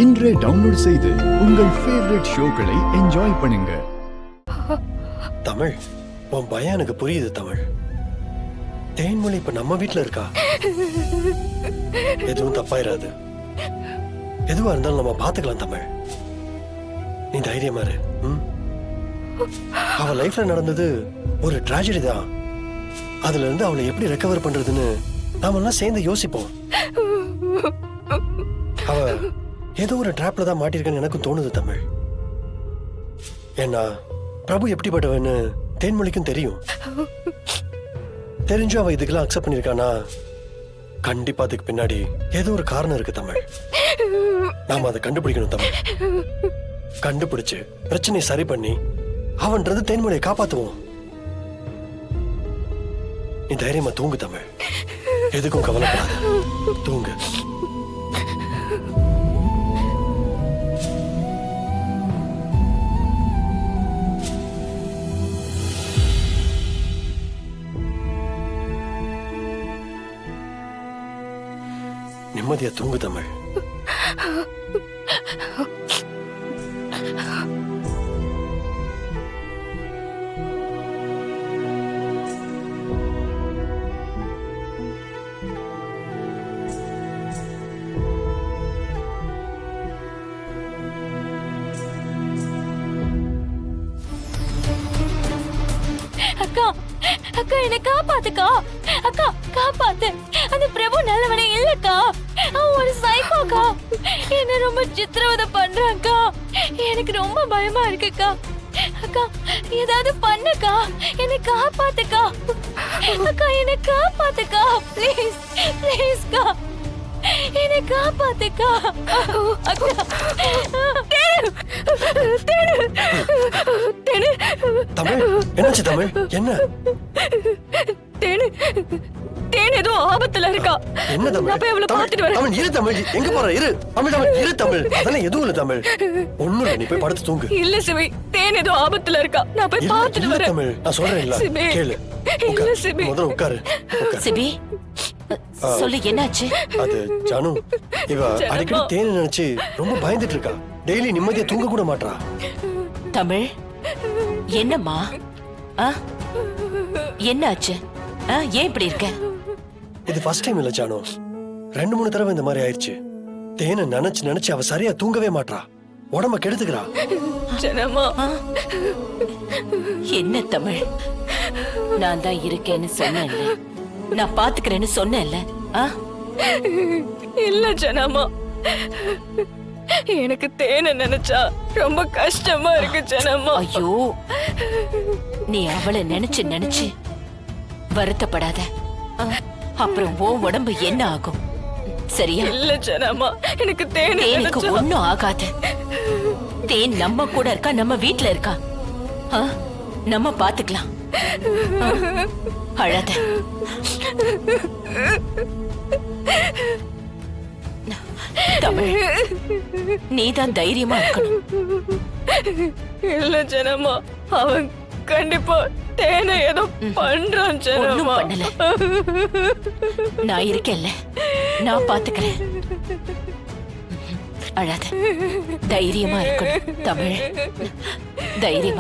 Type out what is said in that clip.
இன்றே டவுன்லோட் செய்து உங்கள் ஃபேவரட் ஷோக்களை என்ஜாய் பண்ணுங்க. தமிழ், உன் பயம் எனக்கு புரியுது தமிழ். தேன்மொழி இப்ப நம்ம வீட்டுல இருக்கா. எதுவும் தப்பாயிராது. எதுவா இருந்தாலும் நம்ம பாத்துக்கலாம் தமிழ். நீ தைரியமா இரு. அவ லைஃப்ல நடந்தது ஒரு டிராஜடி தான். அதுல இருந்து அவளை எப்படி ரெக்கவர் பண்றதுன்னு நாம எல்லாம் சேர்ந்து யோசிப்போம். அவ ஏதோ ஒரு டிராப்ல தான் மாட்டிருக்கேன்னு எனக்கும் தோணுது தமிழ். ஏன்னா பிரபு எப்படிப்பட்டவன்னு தேன்மொழிக்கும் தெரியும். தெரிஞ்சும் அவ இதுக்கெல்லாம் அக்செப்ட் பண்ணிருக்கானா, கண்டிப்பா அதுக்கு பின்னாடி ஏதோ ஒரு காரணம் இருக்கு தமிழ். நாம அதை கண்டுபிடிக்கணும் தமிழ். கண்டுபிடிச்சு பிரச்சனையை சரி பண்ணி அவன்றது தேன்மொழியை காப்பாத்துவோம். நீ தைரியமா தூங்கு தமிழ். எதுக்கும் கவலைப்படாத, தூங்கு. நிம்மதியா தூங்கு தமிழ். அக்கா, அக்கா என்ன காப்பாத்துக்கா. அக்கா காப்பாத்து. அந்த பிரபு நல்லவனே இல்லக்கா. அவன் ஒரு சைக்கோக்கா. என்ன ரொம்ப சித்திரவதை பண்றான்க்கா. எனக்கு ரொம்ப பயமா இருக்குக்கா. அக்கா ஏதாவது பண்ணுக்கா. என்னை காப்பாத்துக்கா. அக்கா என்னை காப்பாத்துக்கா. ப்ளீஸ் ப்ளீஸ்க்கா, என்னை காப்பாத்துக்கா. அக்கா தமிழ், என்னாச்சு தமிழ்? என்ன தேனு, தேனு ஏதோ ஆபத்துல இருக்கா. என்ன தமிழ்? நான் போய் அவளை பார்த்துட்டு வரேன். தமிழ் இரு தமிழ், எங்க போற? இரு தமிழ், தமிழ் இரு தமிழ். அதெல்லாம் எதுவும் இல்ல தமிழ். ஒண்ணும் இல்ல, நீ போய் படுத்து தூங்கு. இல்ல சிவி, தேன் ஏதோ ஆபத்துல இருக்கா. நான் போய் பார்த்துட்டு வரேன். தமிழ், நான் சொல்றேன் இல்ல, கேளு. இல்ல சிவி, முதல்ல உட்காரு. சிபி, சொல்லு என்னாச்சு? அது ஜானு, இவ அடிக்கடி தேனை நினைச்சு ரொம்ப பயந்துட்டு இருக்கா. டெய்லி நிம்மதியா தூங்க கூட மாட்டா. தமிழ், என்னம்மா? என்னாச்சு? ஏன் இப்படி இருக்க? இது ஃபர்ஸ்ட் டைம் இல்ல ஜானு, 2-3 தடவை இந்த மாதிரி ஆயிடுச்சு. தேனை நினைச்சு நினைச்சு அவ சரியா தூங்கவே மாட்டா. உடம்ப கெடுத்துக்கிறா. ஜனமா, என்ன தமிழ்? நான் தான் இருக்கேன்னு சொன்னேன்ல, நான் பாத்துக்கிறேன்னு சொன்னேன்ல. இல்ல ஜனமா, எனக்கு தேனை நினைச்சா ரொம்ப கஷ்டமா இருக்கு ஜனமா. ஐயோ, நீ அவளை நினைச்சு நினைச்சு வருத்தப்படாத. அப்புறம் உன் உடம்பு என்ன ஆகும்? சரியா? இல்ல ஜனமா, எனக்கு தேனுக்கு ஒண்ணும் ஆகாது. தேன் நம்ம கூட இருக்கா, நம்ம வீட்டுல இருக்கா. நம்ம பாத்துக்கலாம். அழாத. தமிழ், நீதான் தைரியமா இருக்கணும். இல்ல ஜனமா, அவன் கண்டிப்பா தேனை ஏதோ பண்றான் ஜனமா. பண்ணல, நான் இருக்கேன்ல, நான் பாத்துக்கிறேன். அழாத, தைரியமா இருக்கணும் தமிழ். தைரியமா